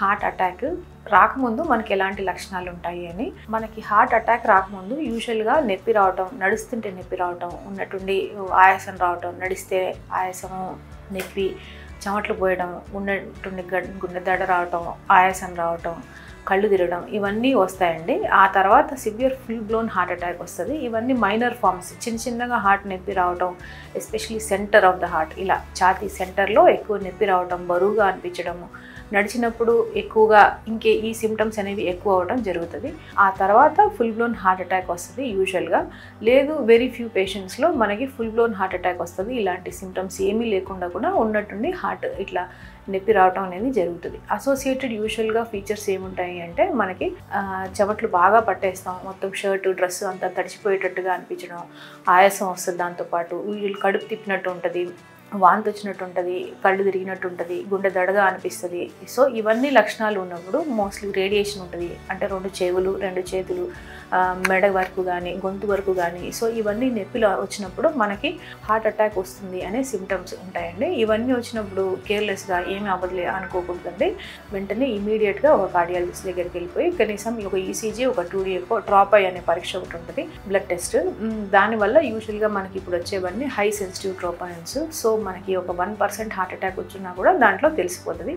Heart attack రాకముందు మనకి ఎలాంటి లక్షణాలు ఉంటాయి అని. మనకి హార్ట్ అటాక్ రాకముందు యూజువల్గా నొప్పి రావటం, నడుస్తుంటే నొప్పి రావటం, ఉన్నట్టుండి ఆయాసం రావటం, నడిస్తే ఆయాసము, నొప్పి, చెమటలు పోయడం, ఉన్నట్టుండి గుండె దడ రావటం, ఆయాసం రావటం, కళ్ళు తిరగడం, ఇవన్నీ వస్తాయండి. ఆ తర్వాత severe full blown heart attack వస్తుంది. ఇవన్నీ మైనర్ ఫార్మ్స్, చిన్నగా హార్ట్ నొప్పి రావటం, especially centre of the heart, ఇలా ఛాతీ సెంటర్లో ఎక్కువ నొప్పి రావటం, బరువుగా అనిపించడము, నడిచినప్పుడు ఎక్కువగా ఈ సిమ్టమ్స్ అనేవి ఎక్కువ అవడం జరుగుతుంది. ఆ తర్వాత ఫుల్ బ్లోన్ హార్ట్ అటాక్ వస్తుంది యూజువల్గా. లేదు, వెరీ ఫ్యూ పేషెంట్స్లో మనకి ఫుల్ బ్లోన్ హార్ట్ అటాక్ వస్తుంది. ఇలాంటి సిమ్టమ్స్ ఏమీ లేకుండా కూడా ఉన్నట్టుండి హార్ట్ ఇట్లా నొప్పి రావటం అనేది జరుగుతుంది. అసోసియేటెడ్ యూజువల్గా ఫీచర్స్ ఏముంటాయి అంటే మనకి చెమటలు బాగా పట్టేస్తాం, మొత్తం షర్టు డ్రెస్ అంతా తడిచిపోయేటట్టుగా అనిపించడం, ఆయాసం వస్తుంది, దాంతోపాటు కడుపు తిప్పినట్టు ఉంటుంది, వాంతి వచ్చినట్టు ఉంటుంది, కళ్ళు తిరిగినట్టు ఉంటుంది, గుండె దడగా అనిపిస్తుంది. సో ఇవన్నీ లక్షణాలు ఉన్నప్పుడు మోస్ట్లీ రేడియేషన్ ఉంటుంది. అంటే 2 చెవులు, 2 చేతులు, మెడ వరకు కానీ, గొంతు వరకు కానీ. సో ఇవన్నీ నొప్పిలో వచ్చినప్పుడు మనకి హార్ట్ అటాక్ వస్తుంది అనే సిమ్టమ్స్ ఉంటాయండి. ఇవన్నీ వచ్చినప్పుడు కేర్లెస్గా ఏమీ అవ్వదులే అనుకోకూడదండి. వెంటనే ఇమీడియట్గా ఒక కార్డియాలజిస్ట్ దగ్గరికి వెళ్ళిపోయి కనీసం ఒక ఈసీజీ, ఒక 2D ట్రాప్ ఐ అనే పరీక్ష ఒకటి ఉంటుంది, బ్లడ్ టెస్ట్. దానివల్ల యూజువల్గా మనకి ఇప్పుడు వచ్చేవన్నీ హై సెన్సిటివ్ ట్రోపాయిన్స్. సో మనకి ఒక 1% హార్ట్ అటాక్ వచ్చినా కూడా దాంట్లో తెలిసిపోతుంది.